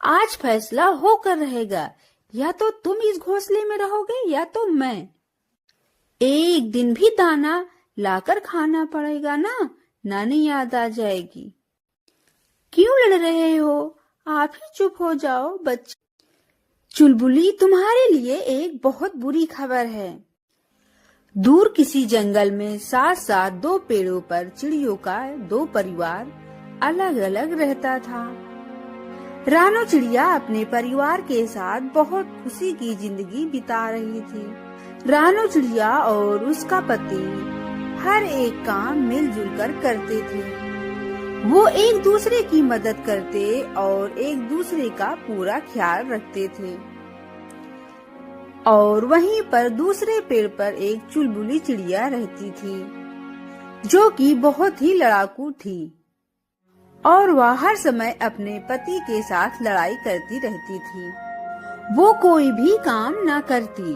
आज फैसला होकर रहेगा, या तो तुम इस घोंसले में रहोगे या तो मैं। एक दिन भी दाना लाकर खाना पड़ेगा ना, नानी याद आ जाएगी। क्यों लड़ रहे हो? आप ही चुप हो जाओ बच्चे। चुलबुली, तुम्हारे लिए एक बहुत बुरी खबर है। दूर किसी जंगल में साथ साथ दो पेड़ों पर चिड़ियों का दो परिवार अलग अलग रहता था। रानो चिड़िया अपने परिवार के साथ बहुत खुशी की जिंदगी बिता रही थी। रानो चिड़िया और उसका पति हर एक काम मिलजुल कर करते थे। वो एक दूसरे की मदद करते और एक दूसरे का पूरा ख्याल रखते थे। और वहीं पर दूसरे पेड़ पर एक चुलबुली चिड़िया रहती थी, जो कि बहुत ही लड़ाकू थी और वह हर समय अपने पति के साथ लड़ाई करती रहती थी। वो कोई भी काम न करती,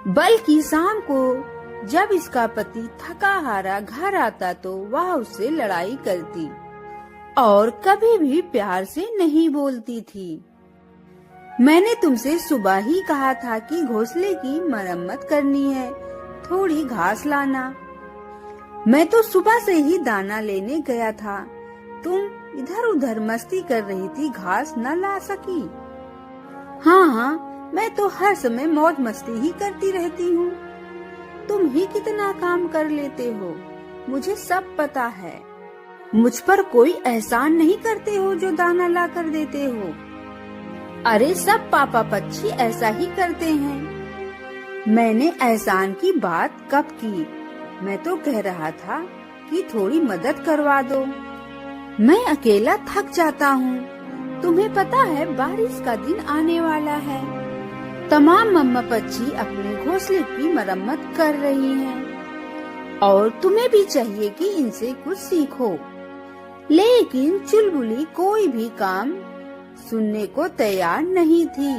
बल्कि शाम को जब इसका पति थका हारा घर आता तो वह उससे लड़ाई करती और कभी भी प्यार से नहीं बोलती थी। मैंने तुमसे सुबह ही कहा था कि घोंसले की मरम्मत करनी है, थोड़ी घास लाना। मैं तो सुबह से ही दाना लेने गया था, तुम इधर उधर मस्ती कर रही थी, घास न ला सकी। हाँ, मैं तो हर समय मौज मस्ती ही करती रहती हूँ। तुम ही कितना काम कर लेते हो, मुझे सब पता है। मुझ पर कोई एहसान नहीं करते हो जो दाना ला कर देते हो। अरे सब पापा पक्षी ऐसा ही करते हैं। मैंने एहसान की बात कब की? मैं तो कह रहा था कि थोड़ी मदद करवा दो। मैं अकेला थक जाता हूँ। तुम्हें पता है बारिश का दिन आने वाला है। तमाम मम्मा पक्षी अपने घोंसले की मरम्मत कर रही हैं और तुम्हें भी चाहिए कि इनसे कुछ सीखो। लेकिन चुलबुली कोई भी काम सुनने को तैयार नहीं थी।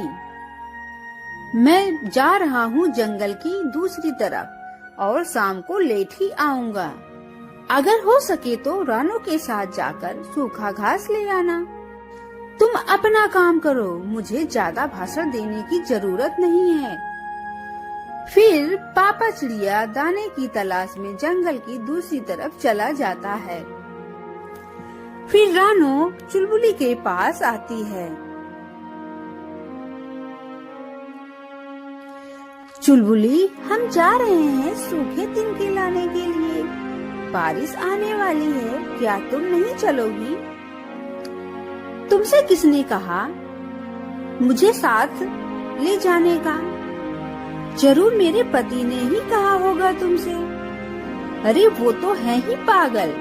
मैं जा रहा हूँ जंगल की दूसरी तरफ और शाम को लेट ही आऊंगा। अगर हो सके तो रानो के साथ जाकर सूखा घास ले आना। तुम अपना काम करो, मुझे ज्यादा भाषण देने की जरूरत नहीं है। फिर पापा चिड़िया दाने की तलाश में जंगल की दूसरी तरफ चला जाता है। फिर रानो चुलबुली के पास आती है। चुलबुली, हम जा रहे हैं सूखे तिनके लाने के लिए। बारिश आने वाली है, क्या तुम नहीं चलोगी? तुमसे किसने कहा मुझे साथ ले जाने का? जरूर मेरे पति ने ही कहा होगा तुमसे। अरे वो तो है ही पागल,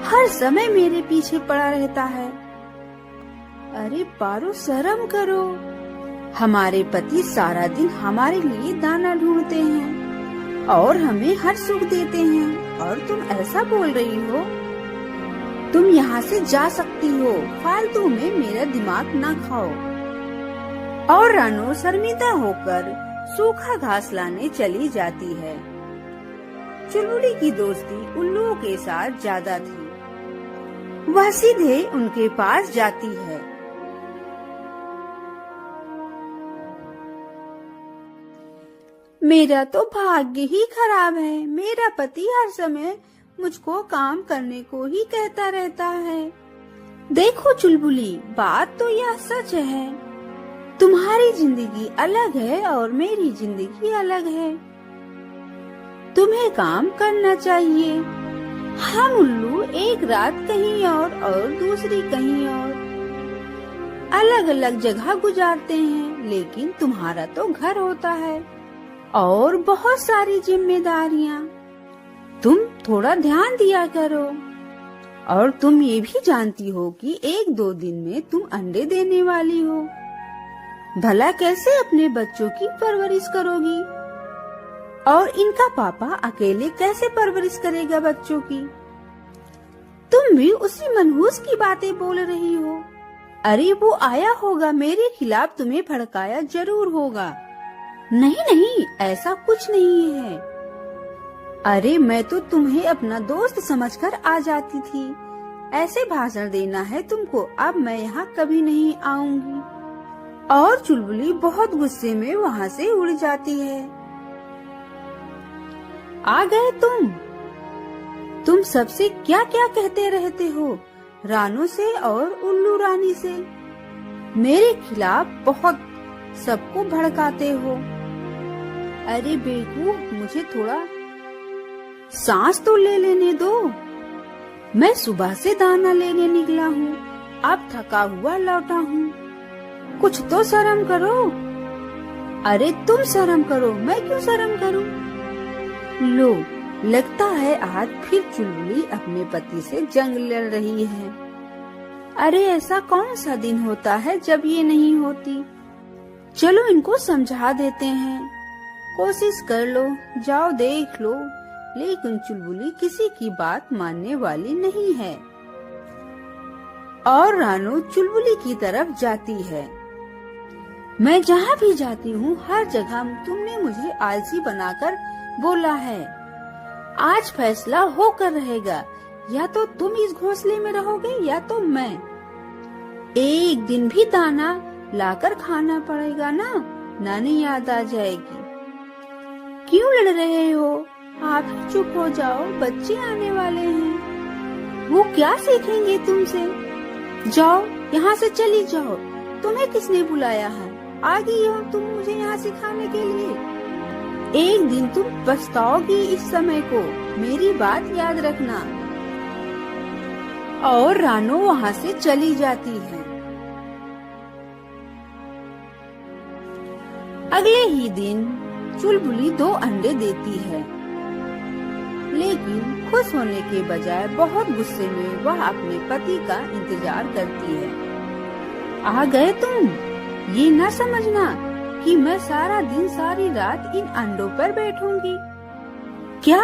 हर समय मेरे पीछे पड़ा रहता है। अरे पारो, शर्म करो। हमारे पति सारा दिन हमारे लिए दाना ढूंढते हैं और हमें हर सुख देते हैं, और तुम ऐसा बोल रही हो? तुम यहाँ से जा सकती हो, फालतू में मेरा दिमाग ना खाओ। और रानो शर्मिंदा होकर सूखा घास लाने चली जाती है। चुलबुली की दोस्ती उल्लुओं के साथ ज्यादा थी। वह सीधे उनके पास जाती है। मेरा तो भाग्य ही खराब है। मेरा पति हर समय मुझको काम करने को ही कहता रहता है। देखो चुलबुली, बात तो यह सच है। तुम्हारी जिंदगी अलग है और मेरी जिंदगी अलग है। तुम्हें काम करना चाहिए। हम उल्लू एक रात कहीं और दूसरी कहीं और अलग अलग जगह गुजारते हैं, लेकिन तुम्हारा तो घर होता है और बहुत सारी जिम्मेदारियाँ। तुम थोड़ा ध्यान दिया करो। और तुम ये भी जानती हो कि एक दो दिन में तुम अंडे देने वाली हो। भला कैसे अपने बच्चों की परवरिश करोगी? और इनका पापा अकेले कैसे परवरिश करेगा बच्चों की? तुम भी उसी मनहूस की बातें बोल रही हो। अरे वो आया होगा, मेरे खिलाफ तुम्हें भड़काया जरूर होगा। नहीं नहीं, ऐसा कुछ नहीं है। अरे मैं तो तुम्हें अपना दोस्त समझकर आ जाती थी, ऐसे भाषण देना है तुमको, अब मैं यहाँ कभी नहीं आऊंगी। और चुलबुली बहुत गुस्से में वहाँ से उड़ जाती है। आ गए तुम सबसे क्या क्या कहते रहते हो, रानू से और उल्लू रानी से। मेरे खिलाफ बहुत सबको भड़काते हो। अरे बेवकूफ, मुझे थोड़ा सांस तो ले लेने दो। मैं सुबह से दाना लेने निकला हूँ, अब थका हुआ लौटा हूँ। कुछ तो शर्म करो। अरे तुम शर्म करो, मैं क्यों शर्म करूँ। लो, लगता है आज फिर चुलबुली अपने पति से जंग लड़ रही है। अरे ऐसा कौन सा दिन होता है जब ये नहीं होती। चलो इनको समझा देते हैं, कोशिश कर लो, जाओ देख लो। लेकिन चुलबुली किसी की बात मानने वाली नहीं है और रानू चुलबुली की तरफ जाती है। मैं जहाँ भी जाती हूँ हर जगह तुमने मुझे आलसी बनाकर बोला है। आज फैसला होकर रहेगा, या तो तुम इस घोंसले में रहोगे या तो मैं। एक दिन भी दाना लाकर खाना पड़ेगा ना, नानी याद आ जाएगी। क्यों लड़ रहे हो, आप ही चुप हो जाओ, बच्चे आने वाले हैं, वो क्या सीखेंगे तुमसे। जाओ यहाँ से चली जाओ, तुम्हें किसने बुलाया है, आ गई हो तुम मुझे यहाँ सिखाने के लिए। एक दिन तुम पछताओगी इस समय को, मेरी बात याद रखना। और रानू वहाँ से चली जाती है। अगले ही दिन चुलबुली 2 अंडे देती है, लेकिन खुश होने के बजाय बहुत गुस्से में वह अपने पति का इंतजार करती है। आ गए तुम, ये न समझना कि मैं सारा दिन सारी रात इन अंडों पर बैठूंगी। क्या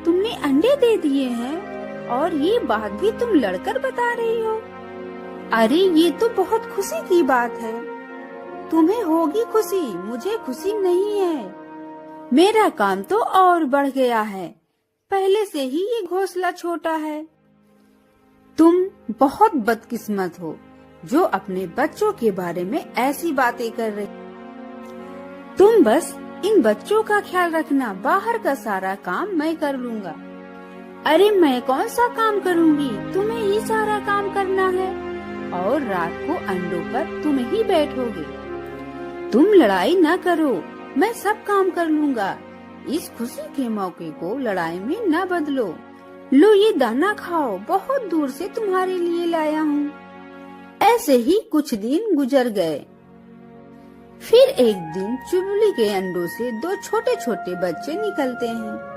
तुमने अंडे दे दिए हैं और ये बात भी तुम लड़कर बता रही हो। अरे ये तो बहुत खुशी की बात है, तुम्हें होगी खुशी, मुझे खुशी नहीं है। मेरा काम तो और बढ़ गया है, पहले से ही ये घोंसला छोटा है। तुम बहुत बदकिस्मत हो जो अपने बच्चों के बारे में ऐसी बातें कर रही। तुम बस इन बच्चों का ख्याल रखना, बाहर का सारा काम मैं कर लूंगा। अरे मैं कौन सा काम करूंगी, तुम्हें ही सारा काम करना है और रात को अंडों पर तुम ही बैठोगे। तुम लड़ाई न करो, मैं सब काम कर लूंगा। इस खुशी के मौके को लड़ाई में न बदलो। लो ये दाना खाओ, बहुत दूर से तुम्हारे लिए लाया हूँ। ऐसे ही कुछ दिन गुजर गए। फिर एक दिन चुलबुली के अंडों से 2 छोटे छोटे बच्चे निकलते हैं।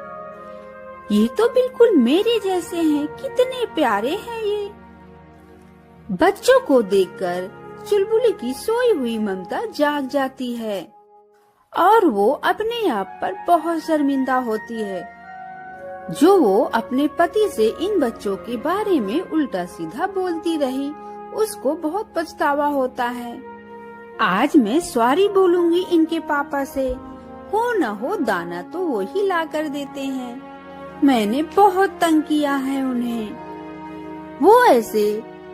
ये तो बिल्कुल मेरे जैसे हैं, कितने प्यारे हैं ये। बच्चों को देखकर चुलबुली की सोई हुई ममता जाग जाती है और वो अपने आप पर बहुत शर्मिंदा होती है जो वो अपने पति से इन बच्चों के बारे में उल्टा सीधा बोलती रही। उसको बहुत पछतावा होता है। आज मैं सॉरी बोलूंगी इनके पापा से, हो न हो दाना तो वो ही ला कर देते हैं। मैंने बहुत तंग किया है उन्हें। वो ऐसे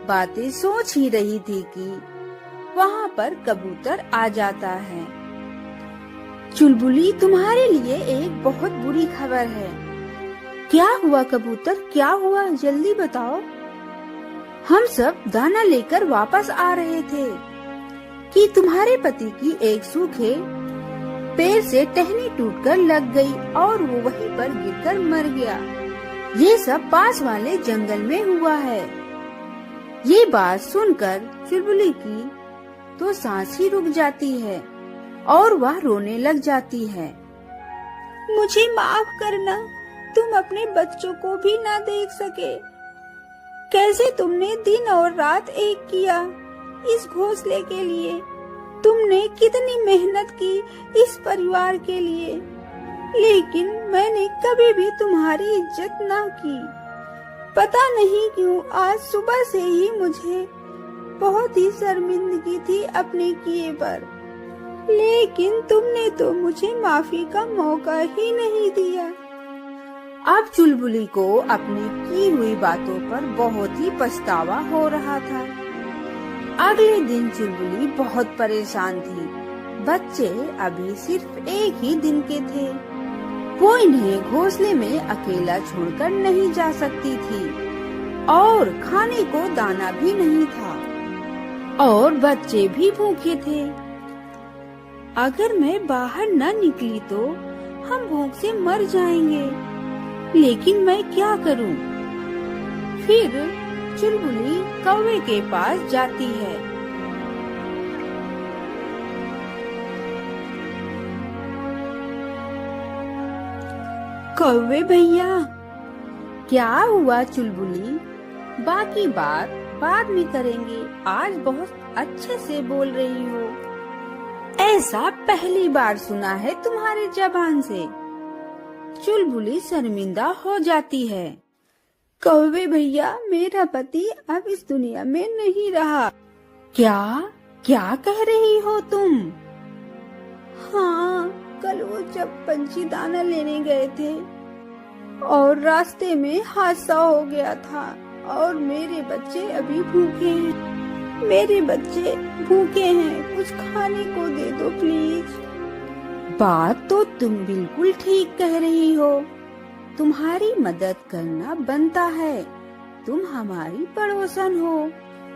बातें सोच ही रही थी कि वहाँ पर कबूतर आ जाता है। चुलबुली, तुम्हारे लिए एक बहुत बुरी खबर है। क्या हुआ कबूतर, क्या हुआ, जल्दी बताओ। हम सब दाना लेकर वापस आ रहे थे कि तुम्हारे पति की एक सूखे पेड़ से टहनी टूटकर लग गई और वो वहीं पर गिरकर मर गया। ये सब पास वाले जंगल में हुआ है। ये बात सुनकर चुलबुली की तो सांस ही रुक जाती है और वह रोने लग जाती है। मुझे माफ करना, तुम अपने बच्चों को भी ना देख सके। कैसे तुमने दिन और रात एक किया इस घोंसले के लिए। तुमने कितनी मेहनत की इस परिवार के लिए, लेकिन मैंने कभी भी तुम्हारी इज्जत ना की। पता नहीं क्यों आज सुबह से ही मुझे बहुत ही शर्मिंदगी थी अपने किए पर, लेकिन तुमने तो मुझे माफी का मौका ही नहीं दिया अब चुलबुली को अपनी की हुई बातों पर बहुत ही पछतावा हो रहा था। अगले दिन चुलबुली बहुत परेशान थी। बच्चे अभी सिर्फ एक ही दिन के थे। वो इन्हें घोंसले में अकेला छोड़कर नहीं जा सकती थी और खाने को दाना भी नहीं था और बच्चे भी भूखे थे। अगर मैं बाहर न निकली तो हम भूख से मर जाएंगे, लेकिन मैं क्या करूं? फिर चुलबुली कौवे के पास जाती है। कौवे भैया, क्या हुआ चुलबुली? बाकी बात बाद में करेंगे, आज बहुत अच्छे से बोल रही हो। ऐसा पहली बार सुना है तुम्हारे जबान से। चुलबुली शर्मिंदा हो जाती है। कौवे भैया, मेरा पति अब इस दुनिया में नहीं रहा। क्या क्या कह रही हो तुम? हाँ, कल वो जब पंछी दाना लेने गए थे और रास्ते में हादसा हो गया था और मेरे बच्चे अभी भूखे हैं। मेरे बच्चे भूखे हैं, कुछ खाने को दे दो प्लीज। बात तो तुम बिल्कुल ठीक कह रही हो। तुम्हारी मदद करना बनता है, तुम हमारी पड़ोसन हो।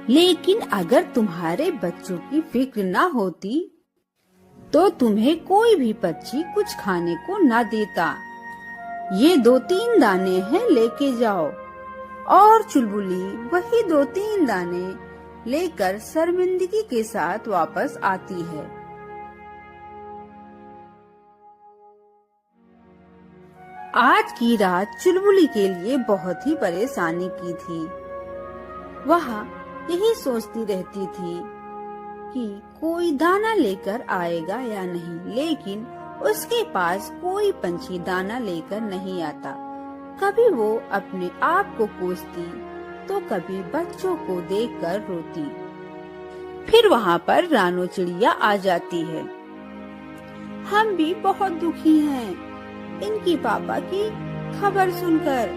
लेकिन अगर तुम्हारे बच्चों की फिक्र न होती तो तुम्हें कोई भी पक्षी कुछ खाने को न देता। ये 2-3 दाने हैं, लेके जाओ। और चुलबुली वही 2-3 दाने लेकर शर्मिंदगी के साथ वापस आती है। आज की रात चुलबुली के लिए बहुत ही परेशानी की थी। वह यही सोचती रहती थी कि कोई दाना लेकर आएगा या नहीं, लेकिन उसके पास कोई पंछी दाना लेकर नहीं आता। कभी वो अपने आप को कोसती तो कभी बच्चों को देखकर रोती। फिर वहाँ पर रानो चिड़िया आ जाती है। हम भी बहुत दुखी हैं इनकी पापा की खबर सुनकर।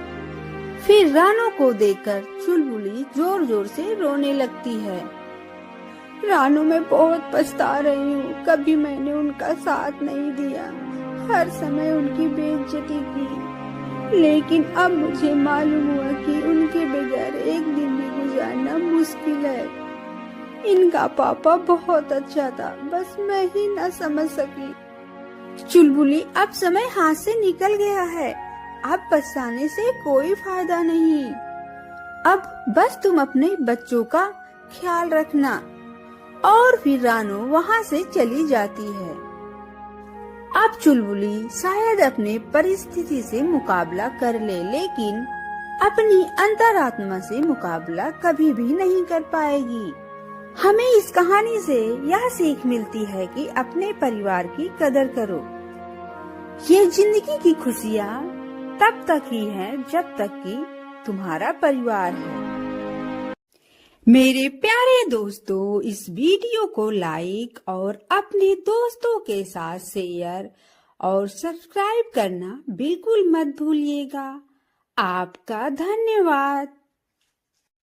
फिर रानो को देखकर चुलबुली जोर जोर से रोने लगती है। रानो, मैं बहुत पछता रही हूँ, कभी मैंने उनका साथ नहीं दिया, हर समय उनकी बेइज्जती की। लेकिन अब मुझे मालूम हुआ कि उनके बगैर एक दिन भी गुजारना मुश्किल है। इनका पापा बहुत अच्छा था, बस मैं ही न समझ सकी। चुलबुली, अब समय हाथ से निकल गया है, अब पछताने से कोई फायदा नहीं। अब बस तुम अपने बच्चों का ख्याल रखना। और फिर रानो वहाँ से चली जाती है। अब चुलबुली शायद अपने परिस्थिति से मुकाबला कर ले, लेकिन अपनी अंतरात्मा से मुकाबला कभी भी नहीं कर पाएगी। हमें इस कहानी से यह सीख मिलती है कि अपने परिवार की कदर करो। ये जिंदगी की खुशियाँ तब तक ही है जब तक कि तुम्हारा परिवार है। मेरे प्यारे दोस्तों, इस वीडियो को लाइक और अपने दोस्तों के साथ शेयर और सब्सक्राइब करना बिल्कुल मत भूलिएगा। आपका धन्यवाद।